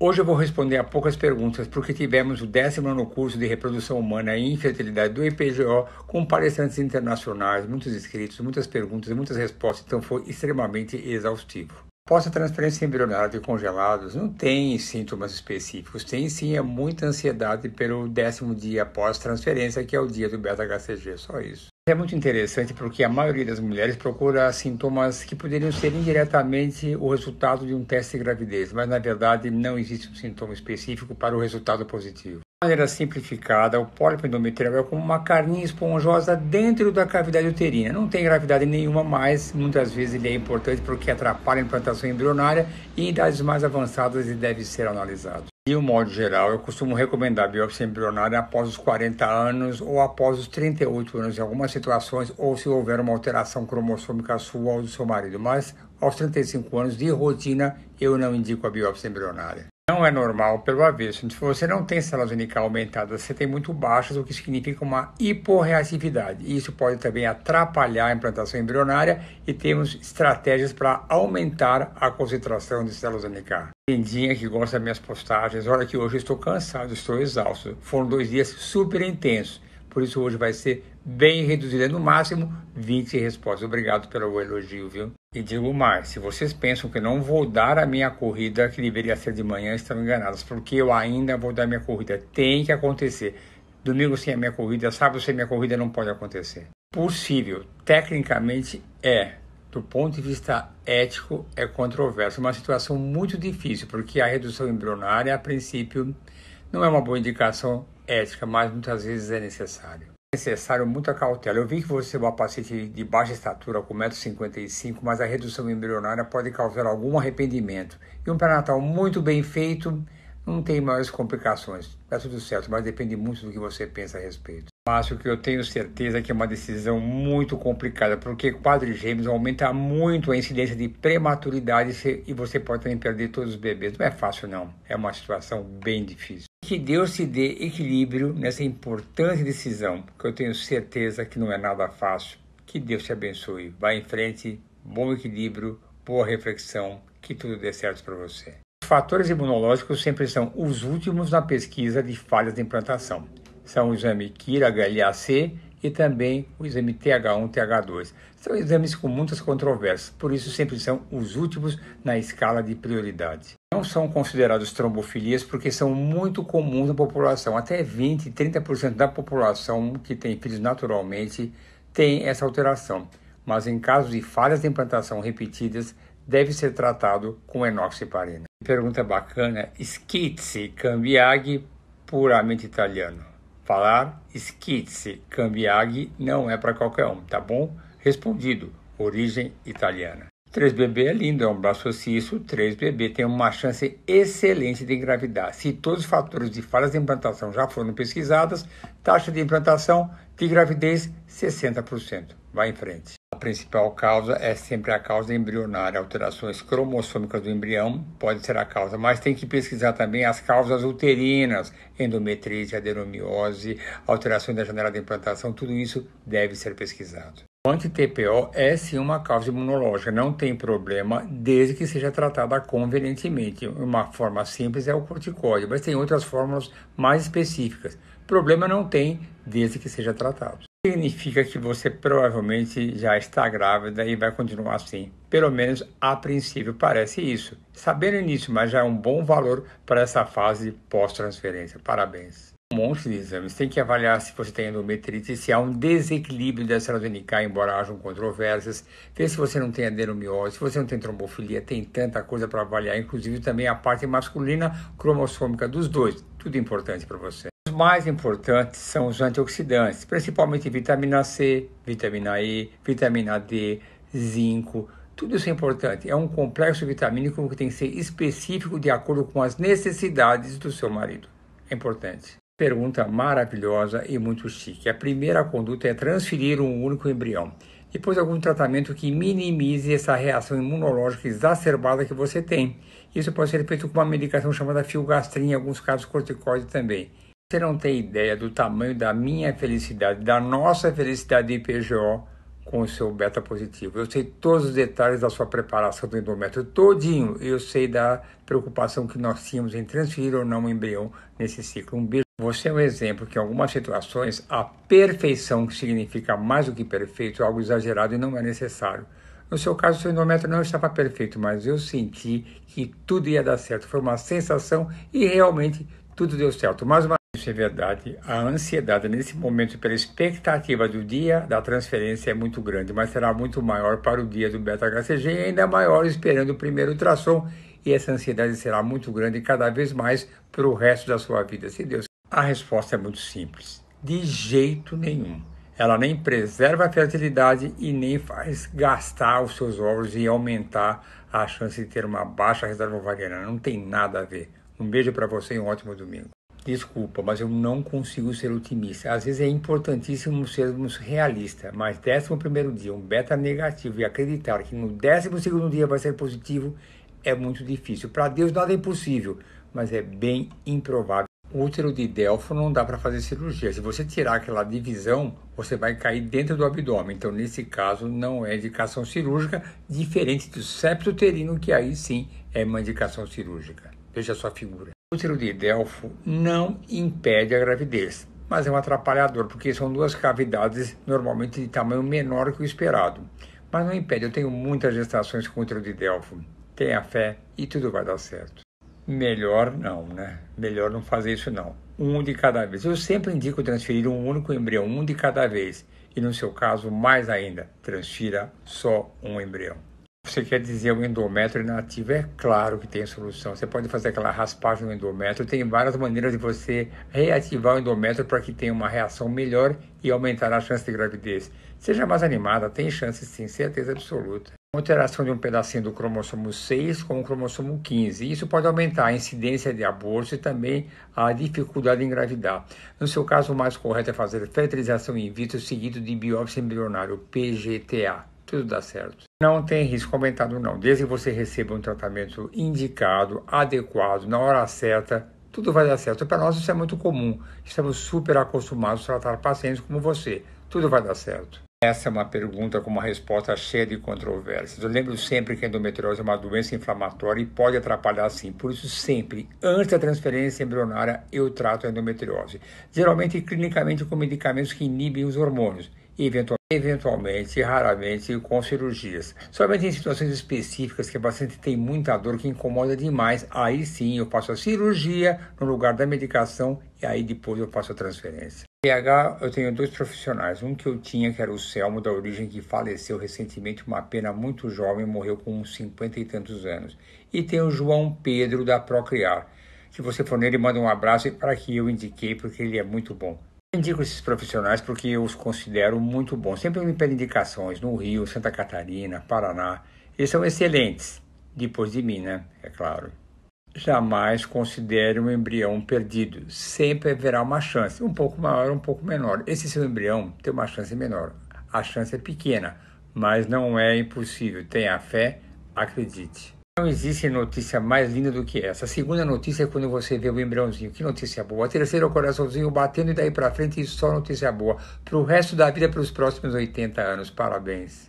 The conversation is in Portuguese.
Hoje eu vou responder a poucas perguntas, porque tivemos o 19º curso de Reprodução Humana e Infertilidade do IPGO, com palestrantes internacionais, muitos inscritos, muitas perguntas e muitas respostas, então foi extremamente exaustivo. Após a transferência embrionária de congelados, não tem sintomas específicos, tem sim muita ansiedade pelo 10º dia após transferência, que é o dia do beta-HCG, só isso. É muito interessante porque a maioria das mulheres procura sintomas que poderiam ser indiretamente o resultado de um teste de gravidez, mas na verdade não existe um sintoma específico para o resultado positivo. De maneira simplificada, o pólipo endometrial é como uma carninha esponjosa dentro da cavidade uterina. Não tem gravidade nenhuma, mas muitas vezes ele é importante porque atrapalha a implantação embrionária e em idades mais avançadas ele deve ser analisado. De um modo geral, eu costumo recomendar a biópsia embrionária após os 40 anos ou após os 38 anos em algumas situações, ou se houver uma alteração cromossômica sua ou do seu marido. Mas aos 35 anos, de rotina, eu não indico a biópsia embrionária. Não é normal pelo avesso. Se você não tem células unical aumentadas, você tem muito baixas, o que significa uma hiporreatividade. Isso pode também atrapalhar a implantação embrionária e temos estratégias para aumentar a concentração de células unicais. Tendinha que gosta das minhas postagens, olha que hoje eu estou cansado, estou exausto. Foram 2 dias super intensos, por isso hoje vai ser bem reduzido, no máximo 20 respostas. Obrigado pelo elogio, viu? E digo mais, se vocês pensam que eu não vou dar a minha corrida, que deveria ser de manhã, estão enganados, porque eu ainda vou dar minha corrida. Tem que acontecer. Domingo sem a minha corrida, sábado sem a minha corrida não pode acontecer. Possível, tecnicamente é. Do ponto de vista ético, é controverso. Uma situação muito difícil, porque a redução embrionária, a princípio, não é uma boa indicação ética, mas muitas vezes é necessário. É necessário muita cautela. Eu vi que você é uma paciente de baixa estatura, com 1,55 m, mas a redução embrionária pode causar algum arrependimento. E um pré-natal muito bem feito não tem maiores complicações. Está tudo certo, mas depende muito do que você pensa a respeito. Mas o que eu tenho certeza é que é uma decisão muito complicada, porque quadrigêmeos aumenta muito a incidência de prematuridade e você pode também perder todos os bebês. Não é fácil não, é uma situação bem difícil. Que Deus te dê equilíbrio nessa importante decisão, que eu tenho certeza que não é nada fácil. Que Deus te abençoe. Vá em frente, bom equilíbrio, boa reflexão, que tudo dê certo para você. Os fatores imunológicos sempre são os últimos na pesquisa de falhas de implantação. São o exame KIR-HLA-C e também o exame TH1-TH2. São exames com muitas controvérsias, por isso sempre são os últimos na escala de prioridade. Não são considerados trombofilias porque são muito comuns na população. Até 20, 30% da população que tem filhos naturalmente tem essa alteração. Mas em casos de falhas de implantação repetidas, deve ser tratado com enoxaparina. Pergunta bacana, Schizzi Cambiaghi, puramente italiano. Falar Schizzi Cambiaghi não é para qualquer um, tá bom? Respondido, origem italiana. 3BB é lindo, é um braço suíço, 3BB tem uma chance excelente de engravidar. Se todos os fatores de falhas de implantação já foram pesquisados, taxa de implantação de gravidez 60%. Vai em frente. A principal causa é sempre a causa embrionária. Alterações cromossômicas do embrião pode ser a causa, mas tem que pesquisar também as causas uterinas, endometrite, adenomiose, alterações da janela de implantação, tudo isso deve ser pesquisado. O anti-TPO é sim uma causa imunológica, não tem problema desde que seja tratada convenientemente. Uma forma simples é o corticoide, mas tem outras fórmulas mais específicas. Problema não tem desde que seja tratado. Significa que você provavelmente já está grávida e vai continuar assim. Pelo menos a princípio parece isso. Sabendo nisso, mas já é um bom valor para essa fase pós-transferência. Parabéns. Um monte de exames. Tem que avaliar se você tem endometrite, se há um desequilíbrio das células unicais, embora hajam controvérsias. Ver se você não tem adenomiose, se você não tem trombofilia. Tem tanta coisa para avaliar, inclusive também a parte masculina cromossômica dos dois. Tudo importante para você. Os mais importantes são os antioxidantes, principalmente vitamina C, vitamina E, vitamina D, zinco. Tudo isso é importante. É um complexo vitamínico que tem que ser específico de acordo com as necessidades do seu marido. É importante. Pergunta maravilhosa e muito chique. A primeira conduta é transferir um único embrião. Depois algum tratamento que minimize essa reação imunológica exacerbada que você tem. Isso pode ser feito com uma medicação chamada filgastrin, em alguns casos corticoide também. Você não tem ideia do tamanho da minha felicidade, da nossa felicidade de IPGO, com o seu beta positivo. Eu sei todos os detalhes da sua preparação do endométrio todinho. Eu sei da preocupação que nós tínhamos em transferir ou não o embrião nesse ciclo. Um beijo. Você é um exemplo que em algumas situações a perfeição, que significa mais do que perfeito, é algo exagerado e não é necessário. No seu caso, o seu endométrio não estava perfeito, mas eu senti que tudo ia dar certo. Foi uma sensação e realmente tudo deu certo. Mais uma vez, isso é verdade. A ansiedade nesse momento pela expectativa do dia da transferência é muito grande, mas será muito maior para o dia do beta-HCG e ainda maior esperando o primeiro ultrassom. E essa ansiedade será muito grande cada vez mais para o resto da sua vida, se Deus. A resposta é muito simples. De jeito nenhum. Ela nem preserva a fertilidade e nem faz gastar os seus óvulos e aumentar a chance de ter uma baixa reserva ovariana. Não tem nada a ver. Um beijo para você e um ótimo domingo. Desculpa, mas eu não consigo ser otimista. Às vezes é importantíssimo sermos realistas, mas 11º dia, um beta negativo, e acreditar que no 12º dia vai ser positivo é muito difícil. Para Deus nada é impossível, mas é bem improvável. O útero de Delfo não dá para fazer cirurgia. Se você tirar aquela divisão, você vai cair dentro do abdômen. Então, nesse caso, não é indicação cirúrgica, diferente do septo uterino, que aí sim é uma indicação cirúrgica. Veja a sua figura. O útero de Delfo não impede a gravidez, mas é um atrapalhador, porque são duas cavidades normalmente de tamanho menor que o esperado. Mas não impede, eu tenho muitas gestações com útero de Delfo. Tenha fé e tudo vai dar certo. Melhor não, né? Melhor não fazer isso não. Um de cada vez. Eu sempre indico transferir um único embrião, um de cada vez. E no seu caso, mais ainda, transfira só um embrião. Você quer dizer o endométrio inativo? É claro que tem solução. Você pode fazer aquela raspagem no endométrio. Tem várias maneiras de você reativar o endométrio para que tenha uma reação melhor e aumentar a chance de gravidez. Seja mais animada, tem chance sim, certeza absoluta. Alteração de um pedacinho do cromossomo 6 com o cromossomo 15. Isso pode aumentar a incidência de aborto e também a dificuldade em engravidar. No seu caso, o mais correto é fazer fertilização in vitro seguido de biópsia embrionária, o PGTA. Tudo dá certo. Não tem risco aumentado não. Desde que você receba um tratamento indicado, adequado, na hora certa, tudo vai dar certo. Para nós isso é muito comum. Estamos super acostumados a tratar pacientes como você. Tudo vai dar certo. Essa é uma pergunta com uma resposta cheia de controvérsias. Eu lembro sempre que a endometriose é uma doença inflamatória e pode atrapalhar sim. Por isso, sempre, antes da transferência embrionária, eu trato a endometriose. Geralmente, clinicamente, com medicamentos que inibem os hormônios. E eventualmente, raramente, com cirurgias. Somente em situações específicas que a paciente tem muita dor que incomoda demais, aí sim eu faço a cirurgia no lugar da medicação e aí depois eu faço a transferência. PH, eu tenho 2 profissionais. Um que eu tinha, que era o Selmo, da origem, que faleceu recentemente, uma pena muito jovem, morreu com uns 50 e tantos anos. E tem o João Pedro, da Procriar. Se você for nele, manda um abraço para que eu indiquei, porque ele é muito bom. Eu indico esses profissionais porque eu os considero muito bons. Sempre me pedem indicações no Rio, Santa Catarina, Paraná. Eles são excelentes, depois de mim, né? É claro. Jamais considere um embrião perdido. Sempre haverá uma chance, um pouco maior, um pouco menor. Esse seu embrião tem uma chance menor. A chance é pequena, mas não é impossível. Tenha fé, acredite. Não existe notícia mais linda do que essa. A segunda notícia é quando você vê o embriãozinho. Que notícia boa. A terceira é o coraçãozinho batendo e daí pra frente só notícia boa. Pro resto da vida, para os próximos 80 anos. Parabéns.